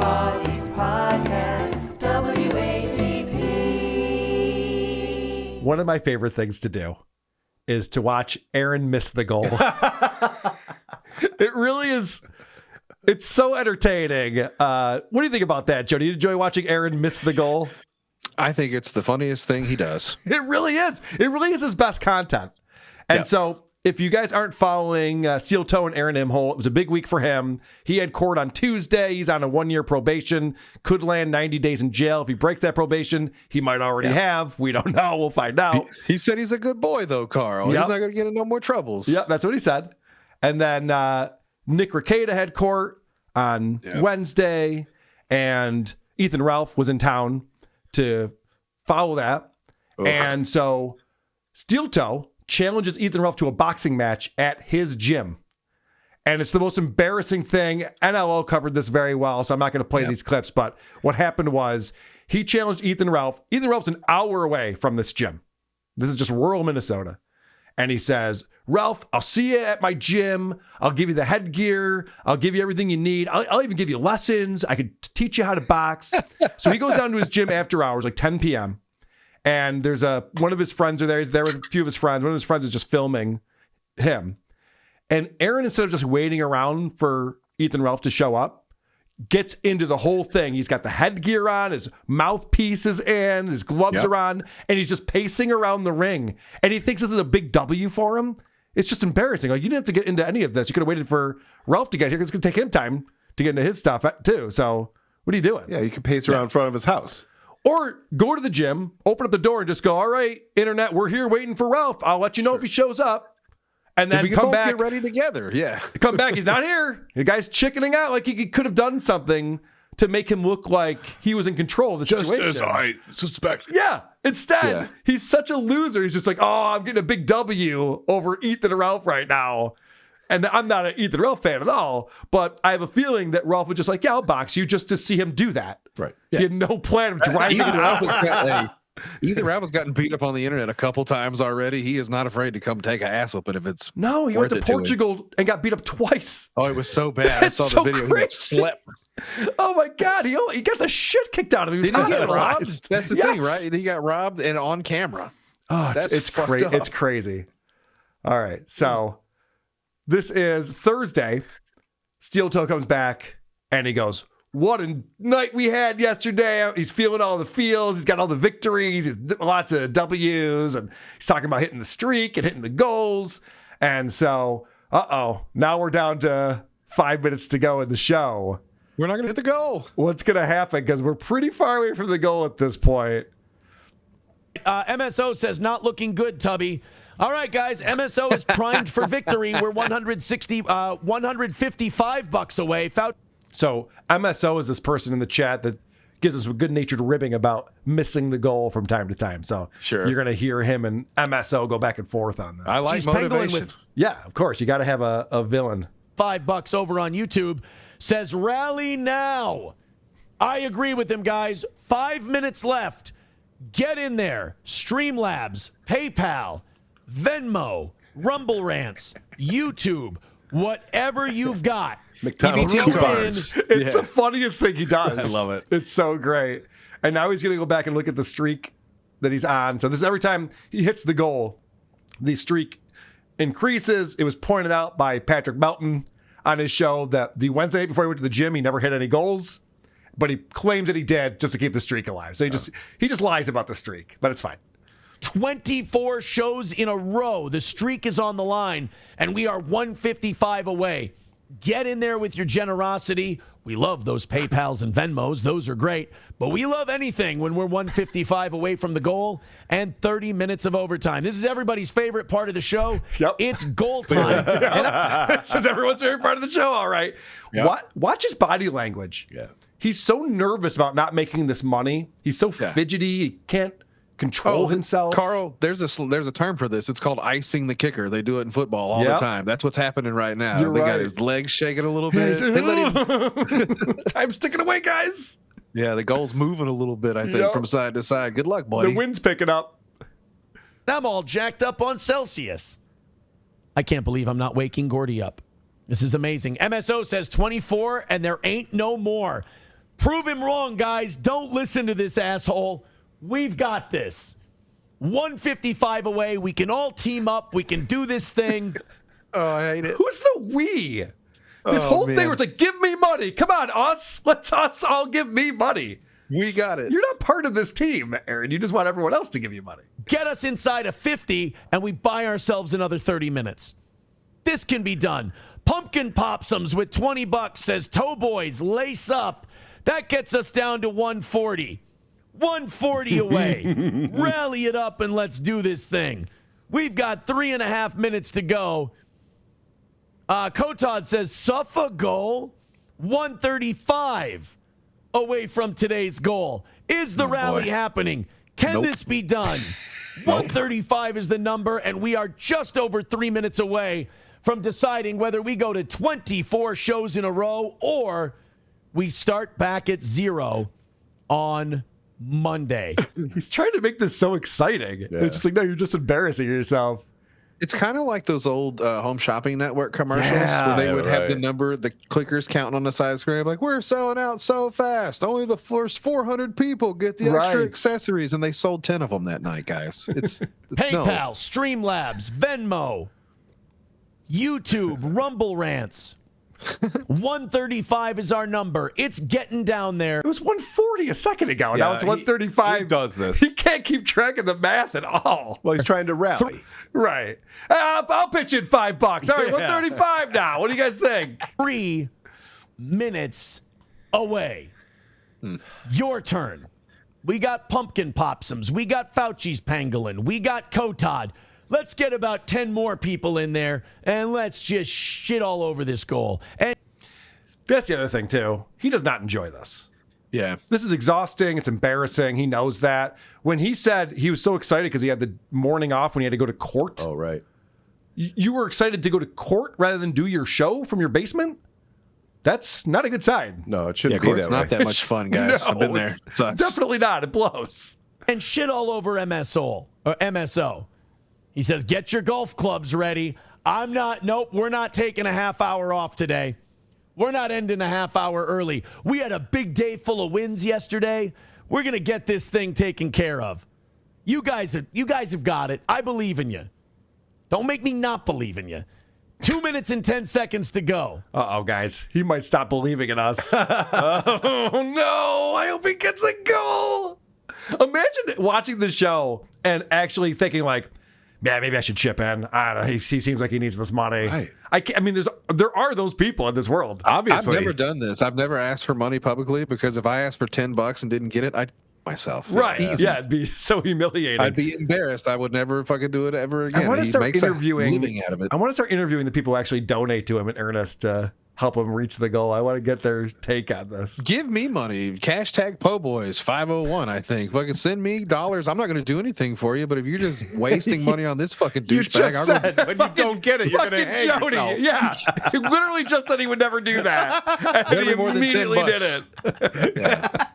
Podcast, WATP. One of my favorite things to do is to watch Aaron miss the goal. It really is. It's so entertaining. What do you think about that, Joe? Do you enjoy watching Aaron miss the goal? I think it's the funniest thing he does. It really is. It really is his best content. And so if you guys aren't following Steel Toe and Aaron Imholt, it was a big week for him. He had court on Tuesday. He's on a 1-year probation, could land 90 days in jail. If he breaks that probation, he might already have. We don't know. We'll find out. He said he's a good boy, though, Carl. He's not going to get in no more troubles. Yep, that's what he said. And then Nick Rekieta had court on Wednesday, and Ethan Ralph was in town to follow that. And so Steel Toe challenges Ethan Ralph to a boxing match at his gym. And it's the most embarrassing thing. NLO covered this very well, so I'm not going to play these clips. But what happened was he challenged Ethan Ralph. Ethan Ralph's an hour away from this gym. This is just rural Minnesota. And he says, Ralph, I'll see you at my gym. I'll give you the headgear. I'll give you everything you need. I'll even give you lessons. I could teach you how to box. So he goes down to his gym after hours, like 10 p.m. And there's one of his friends are there. He's there with a few of his friends. One of his friends is just filming him. And Aaron, instead of just waiting around for Ethan Ralph to show up, gets into the whole thing. He's got the headgear on, his mouthpiece is in, his gloves are on, and he's just pacing around the ring. And he thinks this is a big W for him. It's just embarrassing. Like, you didn't have to get into any of this. You could have waited for Ralph to get here because it's going to take him time to get into his stuff too. So what are you doing? Yeah, you could pace around in front of his house. Or go to the gym, open up the door, and just go, all right, internet, we're here waiting for Ralph. I'll let you know if he shows up. And then we come both back. Get ready together. Yeah. Come back. He's not here. The guy's chickening out. Like he could have done something to make him look like he was in control of the situation. Just as I suspected. Yeah. Instead, he's such a loser. He's just like, oh, I'm getting a big W over Ethan Ralph right now. And I'm not an Ethan Ralph fan at all, but I have a feeling that Ralph was just like, yeah, I'll box you just to see him do that. Right. Yeah. He had no plan of driving it out. Ethan Ralph has gotten beat up on the internet a couple times already. He is not afraid to come take an ass whooping if it's No, he went to Portugal and got beat up twice. Oh, it was so bad. I saw the video. Crazy. He got slept. Oh my God, he got the shit kicked out of him. He was robbed. That's the thing, right? He got robbed and on camera. Oh, it's crazy. It's crazy. All right, so this is Thursday. Steel Toe comes back and he goes, what a night we had yesterday. He's feeling all the feels. He's got all the victories, lots of W's, and he's talking about hitting the streak and hitting the goals. And so, now we're down to 5 minutes to go in the show. We're not going to hit the goal. What's going to happen? Because we're pretty far away from the goal at this point. MSO says, not looking good, Tubby. All right, guys, MSO is primed for victory. We're $155 away. So MSO is this person in the chat that gives us a good-natured ribbing about missing the goal from time to time. So you're going to hear him and MSO go back and forth on this. I like motivation. Yeah, of course. You got to have a villain. $5 over on YouTube says, rally now. I agree with him, guys. 5 minutes left. Get in there. Streamlabs, PayPal, Venmo, Rumble Rants, YouTube, whatever you've got. McDonald's coupons. It's the funniest thing he does. I love it. It's so great. And now he's going to go back and look at the streak that he's on. So this is every time he hits the goal, the streak increases. It was pointed out by Patrick Melton on his show that the Wednesday night before he went to the gym, he never hit any goals, but he claims that he did just to keep the streak alive. So he just lies about the streak, but it's fine. 24 shows in a row. The streak is on the line, and we are 155 away. Get in there with your generosity. We love those PayPals and Venmos. Those are great. But we love anything when we're 155 away from the goal and 30 minutes of overtime. This is everybody's favorite part of the show. Yep. It's goal time. This is everyone's favorite part of the show, all right. Yep. Watch his body language. Yeah. He's so nervous about not making this money. He's so fidgety. He can't control himself. Carl, there's a term for this. It's called icing the kicker. They do it in football all the time. That's what's happening right now. They got his legs shaking a little bit. They let him... Time's ticking away, guys. Yeah, the goal's moving a little bit, I think, from side to side. Good luck, buddy. The wind's picking up. I'm all jacked up on Celsius. I can't believe I'm not waking Gordy up. This is amazing. MSO says 24, and there ain't no more. Prove him wrong, guys. Don't listen to this asshole. We've got this. 155 away. We can all team up. We can do this thing. Oh, I hate it. Who's the we? This whole thing where it's like, give me money. Come on, us. Let's us all give me money. We got it. You're not part of this team, Aaron. You just want everyone else to give you money. Get us inside of 50, and we buy ourselves another 30 minutes. This can be done. Pumpkin Popsums with $20 says, Toe Boys, lace up. That gets us down to 140. 140 away. Rally it up and let's do this thing. We've got 3.5 minutes to go. Kotod says, Suffa goal, 135 away from today's goal. Is the rally happening? Can this be done? 135 is the number, and we are just over 3 minutes away from deciding whether we go to 24 shows in a row or we start back at 0 on Monday. He's trying to make this so exciting. Yeah. It's just like, no, you're just embarrassing yourself. It's kind of like those old Home Shopping Network commercials where they would have the number, the clickers counting on the side of the screen, like, we're selling out so fast. Only the first 400 people get the extra accessories, and they sold 10 of them that night, guys. It's PayPal, Streamlabs, Venmo, YouTube, Rumble Rants. 135 is our number. It's getting down there. It was 140 a second ago. Now it's 135. He does this. He can't keep track of the math at all. Well, he's trying to rally. Right. I'll pitch in $5. All right, 135 now. What do you guys think? 3 minutes away. Your turn. We got Pumpkin Popsums. We got Fauci's Pangolin. We got Kotod. Let's get about 10 more people in there, and let's just shit all over this goal. And that's the other thing, too. He does not enjoy this. Yeah. This is exhausting. It's embarrassing. He knows that. When he said he was so excited because he had the morning off when he had to go to court. Oh, right. You were excited to go to court rather than do your show from your basement? That's not a good sign. No, it shouldn't be that way. It's not that much fun, guys. I've been there. It sucks. Definitely not. It blows. And shit all over MSO. He says, get your golf clubs ready. We're not taking a half hour off today. We're not ending a half hour early. We had a big day full of wins yesterday. We're going to get this thing taken care of. You guys have got it. I believe in you. Don't make me not believe in you. 2 minutes and 10 seconds to go. Uh-oh, guys. He might stop believing in us. Oh, no. I hope he gets a goal. Imagine watching the show and actually thinking like, yeah, maybe I should chip in. I don't know. He seems like he needs this money. Right. I mean, there are those people in this world. Obviously. I've never done this. I've never asked for money publicly because if I asked for $10 and didn't get it, I'd myself. Right. Yeah, it'd be so humiliating. I'd be embarrassed. I would never fucking do it ever again. I want to start interviewing. Living out of it. I want to start interviewing the people who actually donate to him in earnest to help him reach the goal. I want to get their take on this. Give me money. Hashtag Po Boys 501. I think. Fucking send me dollars. I'm not going to do anything for you, but if you're just wasting money on this fucking You douchebag, just said when you don't get it, you're going to hang Jody. yourself. Yeah, he literally just said he would never do that, and he more than immediately $10. did it. Yeah.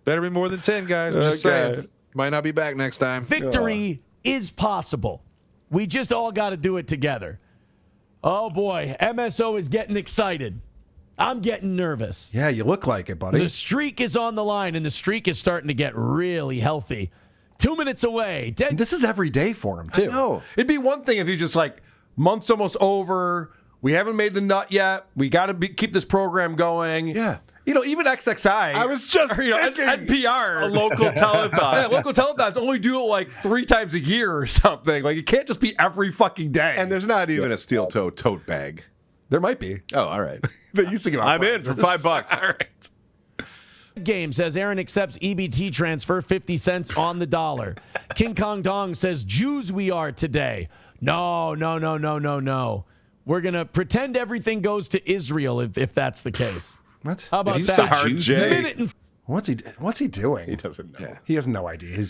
Better be more than 10, guys. Just saying. Might not be back next time. Victory is possible. We just all got to do it together. Oh, boy. MSO is getting excited. I'm getting nervous. Yeah, you look like it, buddy. The streak is on the line, and the streak is starting to get really healthy. 2 minutes away. This is every day for him, too. I know. It'd be one thing if he's just like, month's almost over. We haven't made the nut yet. We got to keep this program going. Yeah. You know, even XXI. I was just thinking, NPR. a local telethon. Yeah, local telethons only do it like 3 times a year or something. Like, it can't just be every fucking day. And there's not even a steel toe tote bag. There might be. Oh, all right. They used to give out I'm in for $5. All right. Game says Aaron accepts EBT transfer 50 cents on the dollar. King Kong Dong says Jews we are today. No. We're going to pretend everything goes to Israel if that's the case. What? How about You that? said hard J. Minute and What's he doing? He doesn't know. Yeah. He has no idea.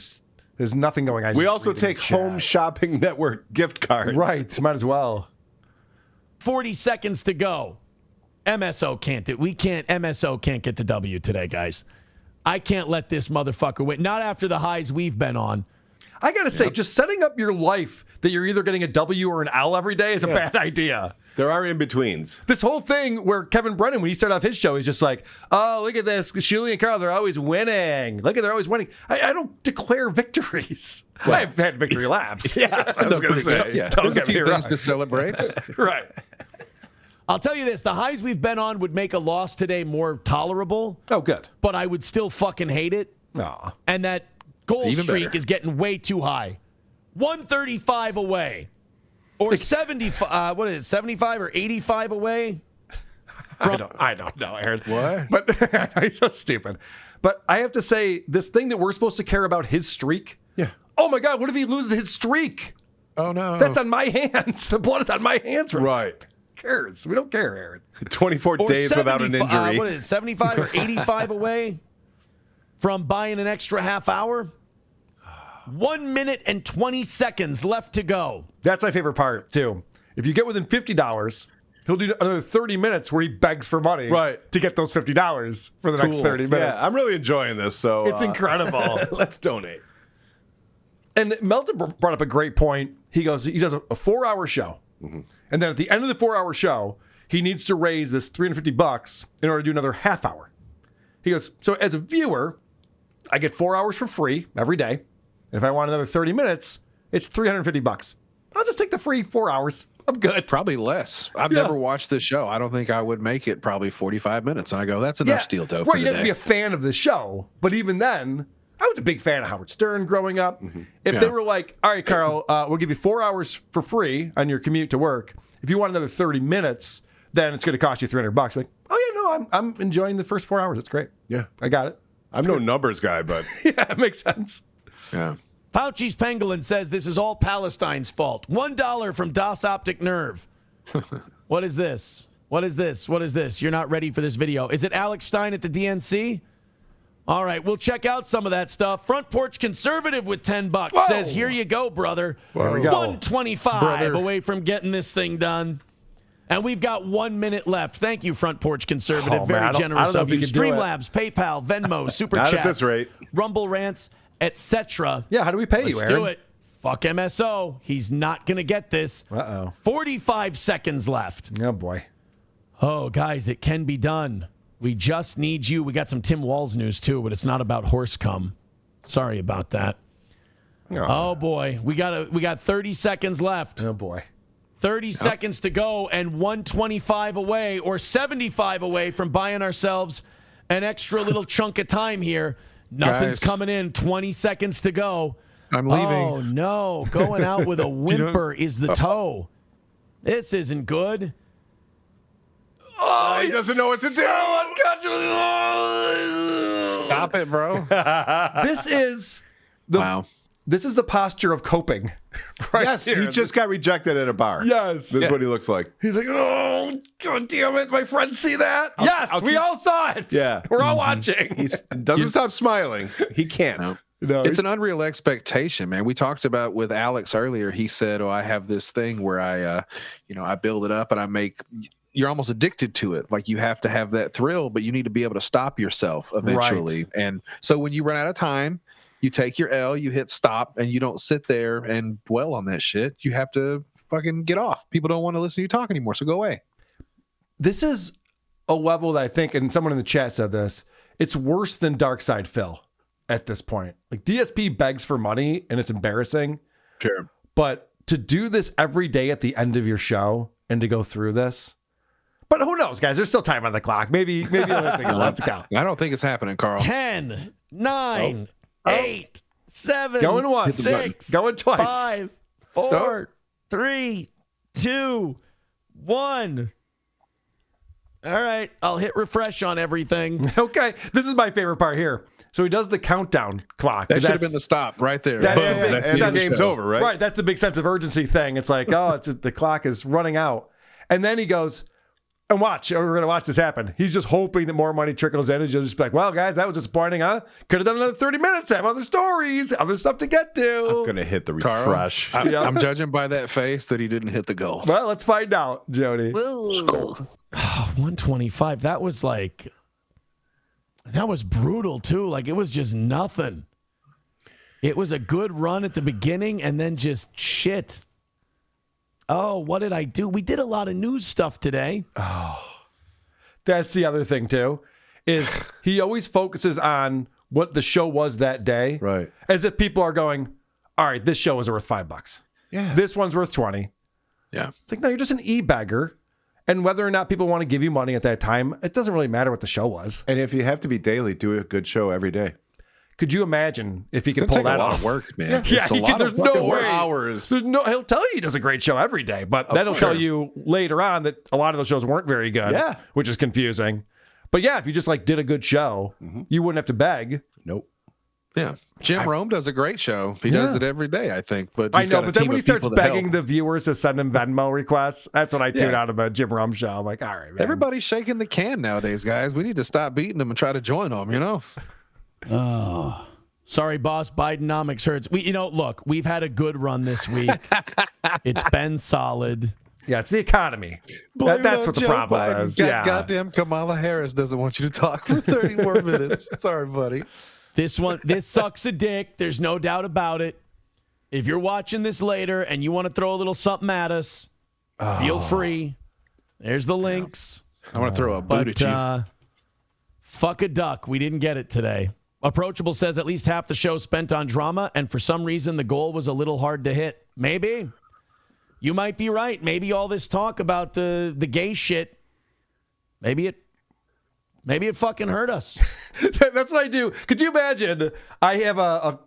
There's nothing going on. We also take Home Shopping Network gift cards. Right. Might as well. 40 seconds to go. MSO can't do. MSO can't get the W today, guys. I can't let this motherfucker win. Not after the highs we've been on. I got to say, just setting up your life that you're either getting a W or an L every day is a bad idea. There are in-betweens. This whole thing where Kevin Brennan, when he started off his show, he's just like, oh, look at this. Shuli and Carl, they're always winning. Look at they're always winning. I don't declare victories. Well, I've had victory laps. Yes, I was going to say. Yeah, Don't there's a get me few wrong. things to celebrate. Right. I'll tell you this, the highs we've been on would make a loss today more tolerable, Oh, good. but I would still fucking hate it. Aw. And that goal Even streak better. is getting way too high. 135 away. Or 75, what is it, 75 or 85 away? I don't know, Aaron. What? But he's so stupid. But I have to say, this thing that we're supposed to care about, his streak. Yeah. Oh my God, what if he loses his streak? Oh, no. That's on my hands. The blood is on my hands. Right. Who cares? We don't care, Aaron. 24 Or days without an 75 injury. what is it, 75 or 85 away from buying an extra half hour? 1 minute and 20 seconds left to go. That's my favorite part, too. If you get within $50, he'll do another 30 minutes where he begs for money to get those $50 for the next 30 minutes. Yeah, I'm really enjoying this. So It's incredible. let's donate. And Melton brought up a great point. He goes, he does a 4-hour show. And then at the end of the 4-hour show, he needs to raise this $350 in order to do another half hour. He goes, so as a viewer, I get 4 hours for free every day. And if I want another 30 minutes, it's $350. I'll just take the free 4 hours. I'm good. Probably less. I've never watched this show. I don't think I would make it probably 45 minutes. And I go, that's enough steel toe for Right, you have to today. be a fan of the show. But even then, I was a big fan of Howard Stern growing up. If they were like, all right, Carl, we'll give you 4 hours for free on your commute to work. If you want another 30 minutes, then it's going to cost you $300. Like, oh, yeah, no, I'm enjoying the first 4 hours. It's great. Yeah. I got it. I'm no numbers guy, but Yeah, it makes sense. Yeah. Fauci's Pangolin says this is all Palestine's fault. $1 from Das Optic Nerve. What is this? What is this? What is this? You're not ready for this video. Is it Alex Stein at the DNC? All right, we'll check out some of that stuff. Front Porch Conservative with $10 says, here you go, brother. There we go. 125 away from getting this thing done. And we've got 1 minute left. Thank you, Front Porch Conservative. Oh, Very man, I don't generous know of if you. you can do it. Streamlabs, PayPal, Venmo, Super Not Chats, at this rate. Rumble Rants, etc. Yeah, how do we pay you, Let's Aaron? do it. Fuck MSO. He's not going to get this. Uh-oh. 45 seconds left. Oh, boy. Oh, guys, it can be done. We just need you. We got some Tim Walz news, too, but it's not about horse cum. Sorry about that. Oh, boy. We got 30 seconds left. Oh, boy. 30 seconds to go and 125 away or 75 away from buying ourselves an extra little chunk of time here. Nothing's Guys. coming in. 20 seconds to go. I'm leaving. Oh, no. Going out with a whimper is the toe. This isn't good. Oh, he doesn't know what to do. Stop it, bro. This is the Wow. This is the posture of coping. Right yes, here. he just got rejected at a bar. Yes. This is what he looks like. He's like, oh, God damn it. My friends see that. Yes, we all saw it. Yeah. We're all watching. He doesn't stop smiling. He can't. No. No, It's an unreal expectation, man. We talked about with Alex earlier. He said, "Oh, I have this thing where I build it up and I make." You're almost addicted to it. Like you have to have that thrill, but you need to be able to stop yourself eventually. Right. And so when you run out of time, you take your L, you hit stop, and you don't sit there and dwell on that shit. You have to fucking get off. People don't want to listen to you talk anymore, so go away. This is a level that I think, and someone in the chat said this, it's worse than Dark Side Phil at this point. Like DSP begs for money and it's embarrassing. Sure. But to do this every day at the end of your show and to go through this. But who knows, guys? There's still time on the clock. Maybe let's go. I don't think it's happening, Carl. 10, 9, 8, 7, Going once. 6, Going twice. 5, 4, 3, 2, 1. All right, I'll hit refresh on everything. Okay. This is my favorite part here. So he does the countdown clock. That should have been the stop right there. That- Boom. yeah, yeah, That's yeah. the And end of the game's show. over, right? Right. That's the big sense of urgency thing. It's like, oh, the clock is running out. And then he goes, and watch, we're going to watch this happen. He's just hoping that more money trickles in and he'll just be like, well, guys, that was disappointing, huh? Could have done another 30 minutes. I have other stories, other stuff to get to. I'm going to hit the Carl, refresh. I'm judging by that face that he didn't hit the goal. Well, let's find out, Jody. 125. That was brutal too. Like it was just nothing. It was a good run at the beginning and then just shit. Oh, what did I do? We did a lot of news stuff today. That's the other thing, too, is he always focuses on what the show was that day. Right. As if people are going, all right, this show is worth $5. Yeah. This one's worth 20. Yeah. It's like, no, you're just an e-bagger. And whether or not people want to give you money at that time, it doesn't really matter what the show was. And if you have to be daily, do a good show every day. Could you imagine if he could It's pull gonna take that a lot off? of work, man. Yeah, It's a he lot can, of there's no fucking way. Hours. He'll tell you he does a great show every day, but that'll tell you later on that a lot of those shows weren't very good. Yeah. Which is confusing. But yeah, if you just like did a good show, you wouldn't have to beg. Nope. Yeah. Jim Rome does a great show. He does it every day, I think. But I he's know, got a but then team when he of starts people to help. begging the viewers to send him Venmo requests, that's when I tune Yeah. out of a Jim Rome show. I'm like, all right, man. Everybody's shaking the can nowadays, guys. We need to stop beating them and try to join them, you know? Oh, sorry, boss. Bidenomics hurts. Look, we've had a good run this week. It's been solid. Yeah, it's the economy. That's what the problem is. Yeah. Goddamn Kamala Harris doesn't want you to talk for 30 more minutes. Sorry, buddy. This sucks a dick. There's no doubt about it. If you're watching this later and you want to throw a little something at us, feel free. There's the links. I want to throw a boot at you. Fuck a duck. We didn't get it today. Approachable says at least half the show spent on drama, and for some reason the goal was a little hard to hit. Maybe. You might be right. Maybe all this talk about the gay shit, maybe it fucking hurt us. That's what I do. Could you imagine? I have a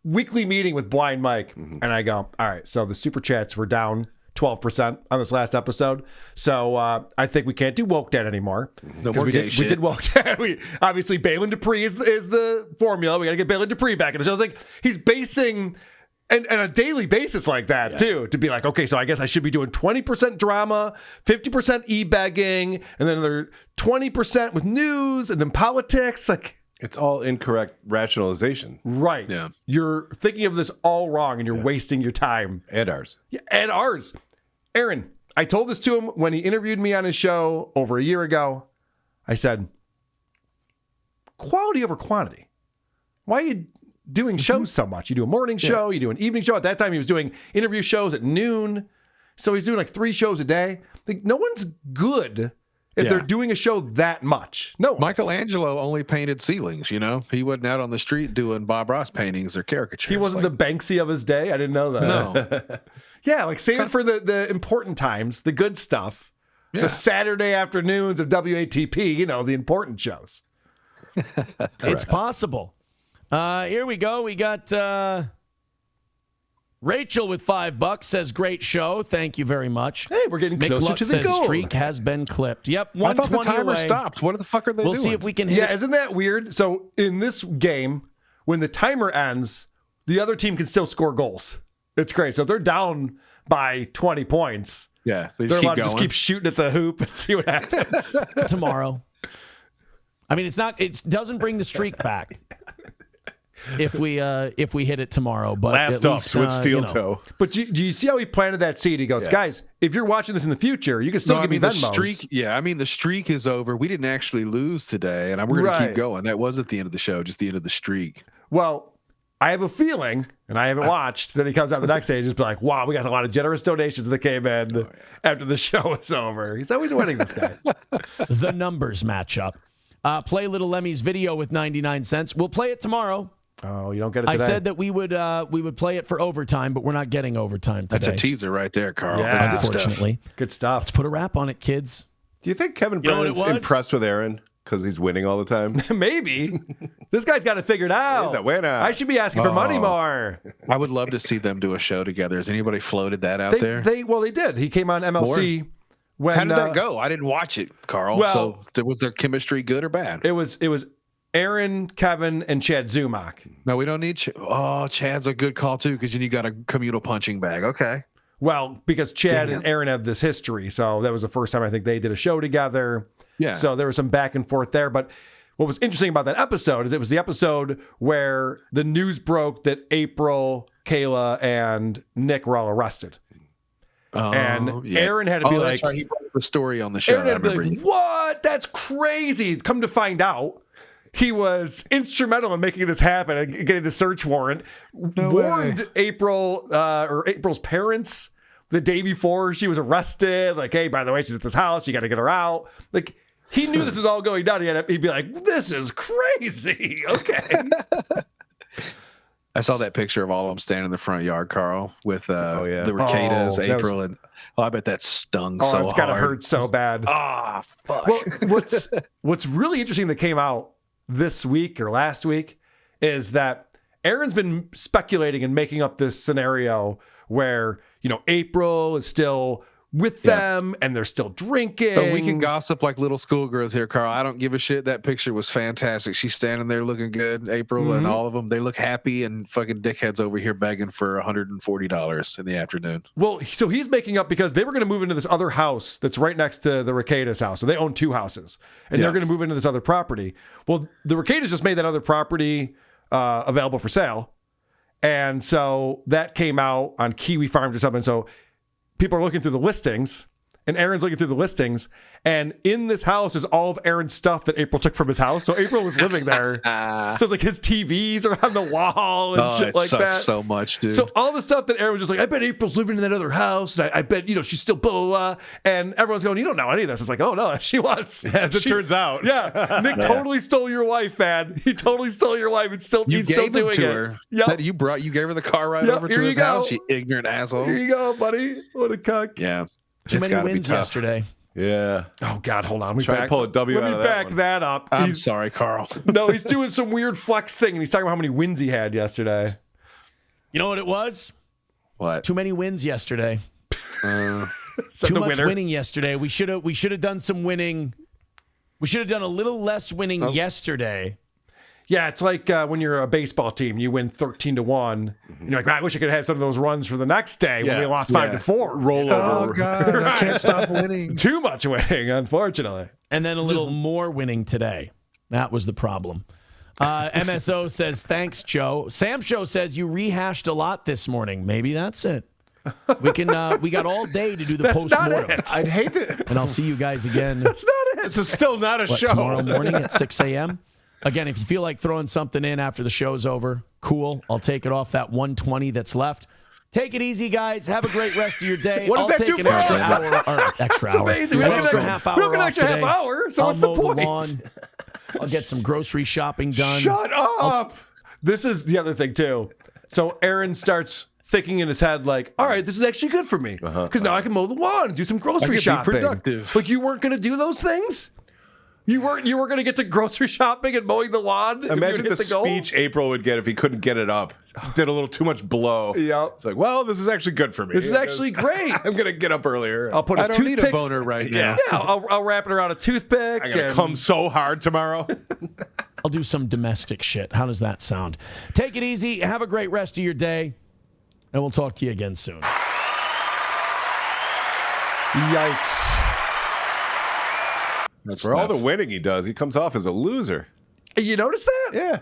weekly meeting with Blind Mike, and I go, all right, so the super chats were down 12% on this last episode. So I think we can't do Woke Dad anymore. No more we gay did, shit. we did Woke Dad. Obviously, Balin Dupree is the formula. We got to get Balin Dupree back in the show. It's like he's basing... And a daily basis like that, too, to be like, okay, so I guess I should be doing 20% drama, 50% e-begging, and then another 20% with news and then politics. Like, It's all incorrect rationalization. right. Yeah. You're thinking of this all wrong and you're wasting your time. And ours. Yeah, and ours. Aaron, I told this to him when he interviewed me on his show over a year ago. I said, quality over quantity. Why are you doing shows so much? You do a morning show, you do an evening show. At that time, he was doing interview shows at noon. So he's doing like 3 shows a day. Like, no one's good if they're doing a show that much. No one. Michelangelo only painted ceilings, you know? He wasn't out on the street doing Bob Ross paintings or caricatures. He wasn't the Banksy of his day. I didn't know that. No. Yeah, like save it for the important times, the good stuff. Yeah. The Saturday afternoons of WATP, the important shows. It's possible. Here we go. We got Rachel with $5 says, great show. Thank you very much. Hey, we're getting Mick closer Luck to the says goal. streak has been clipped. Yep, I thought 120 the timer away. stopped. What the fuck are they We'll doing? see if we can hit Yeah, it. isn't that weird? So in this game, when the timer ends, the other team can still score goals. It's great. So if they're down by 20 points, Yeah, they they're just keep allowed to going. just keep shooting at the hoop and see what happens. tomorrow. I mean, it doesn't bring the streak back if we hit it tomorrow. But Last at ups least, with steel toe. But do you see how he planted that seed? He goes, guys, if you're watching this in the future, you can still give me the Venmos. streak. Yeah, I mean the streak is over. We didn't actually lose today, and we're going to keep going. That wasn't the end of the show, just the end of the streak. Well, I have a feeling, and I haven't watched, that he comes out the next day and just be like, wow, we got a lot of generous donations that came in after the show is over. He's always winning, this guy. the numbers match up. Play Little Lemmy's video with 99 cents. We'll play it tomorrow. Oh, you don't get it today? I said that we would play it for overtime, but we're not getting overtime today. That's a teaser right there, Carl. Yeah. That's good stuff. Unfortunately. Good stuff. Let's put a wrap on it, kids. Do you think Kevin You know what Brennan's it was? impressed with Aaron because he's winning all the time? Maybe. This guy's got it figured out. He's a winner. I should be asking for money more. I would love to see them do a show together. Has anybody floated that out there? They did. He came on MLC. When, How did that go? I didn't watch it, Carl. Well- so was their chemistry good or bad? It was Aaron, Kevin, and Chad Zumach. No, we don't need. Chad's a good call too, because then you got a communal punching bag. Okay. Well, because Chad and Aaron have this history, so that was the first time I think they did a show together. Yeah. So there was some back and forth there. But what was interesting about that episode is it was the episode where the news broke that April, Kayla, and Nick were all arrested. And Aaron had to be that's like, right. He brought the story on the show. Aaron had to be like, what? That's crazy. Come to find out, he was instrumental in making this happen and getting the search warrant. Warned April or April's parents, the day before she was arrested. Like, hey, by the way, she's at this house. You got to get her out. Like, he knew this was all going down. He'd be like, this is crazy. Okay. I saw that picture of all of them standing in the front yard, Carl, with the Recadas, Oh, that April, and I bet that stung so hard. It's got to hurt so bad. Fuck. Well, what's really interesting that came out this week or last week is that Aaron's been speculating and making up this scenario where, April is still with them and they're still drinking. But we can gossip like little schoolgirls here, Carl. I don't give a shit. That picture was fantastic. She's standing there looking good, April, and all of them. They look happy, and fucking dickheads over here begging for $140 in the afternoon. Well, so he's making up because they were going to move into this other house that's right next to the Recadas house. So they own 2 houses, and they're going to move into this other property. Well, the Recadas just made that other property available for sale. And so that came out on Kiwi Farms or something. So people are looking through the listings, and Aaron's looking through the listings, and in this house is all of Aaron's stuff that April took from his house. So April was living there. So it's like his TVs are on the wall and shit like that. It sucks so much, dude. So all the stuff that Aaron was just like, I bet April's living in that other house. And I bet, she's still blah, blah, blah. And everyone's going, you don't know any of this. It's like, oh, no, she was. As it turns out. Yeah. Nick totally stole your wife, man. He totally stole your wife. He's still doing it. Her. Yep. You gave her the car ride over to his house, you ignorant asshole. Here you go, buddy. What a cuck. Yeah. Too many wins yesterday. Yeah. Oh, God, hold on. Try to pull a W out of that Let me back one. that up. I'm sorry, Carl. No, he's doing some weird flex thing, and he's talking about how many wins he had yesterday. You know what it was? What? Too many wins yesterday. Said Too the much winner. winning yesterday. We should have done some winning. We should have done a little less winning yesterday. Yeah, it's like when you're a baseball team, you win 13-1. And you're like, man, I wish I could have some of those runs for the next day when we lost 5-4. Roll over. Oh, God. I can't stop winning. Too much winning, unfortunately. And then a little more winning today. That was the problem. MSO says, thanks, Joe. Sam Show says you rehashed a lot this morning. Maybe that's it. We got all day to do the post-mortem. I'd hate to. And I'll see you guys again. That's not it. This is still not a show. Tomorrow morning at 6 a.m.? Again, if you feel like throwing something in after the show's over, cool. I'll take it off that 120 that's left. Take it easy, guys. Have a great rest of your day. What does that do an for extra us? hour. Or extra It's hour. amazing. We An don't get extra an half hour. we don't get an off extra half today. hour, so I'll what's the mow point? lawn. I'll get some grocery shopping done. Shut up. This is the other thing, too. So Aaron starts thinking in his head, like, all right, this is actually good for me. Because now I can mow the lawn and do some grocery shopping. Be productive. Like, you weren't going to do those things? You weren't going to get to grocery shopping and mowing the lawn? Imagine the speech April would get if he couldn't get it up. Did a little too much blow. Yep. It's like, well, this is actually good for me. This is actually great. I'm going to get up earlier. I'll put a I don't toothpick. need a boner right now. Yeah, I'll wrap it around a toothpick. I'm going to and- come so hard tomorrow. I'll do some domestic shit. How does that sound? Take it easy. Have a great rest of your day. And we'll talk to you again soon. Yikes. For all the winning he does, he comes off as a loser. You notice that? Yeah.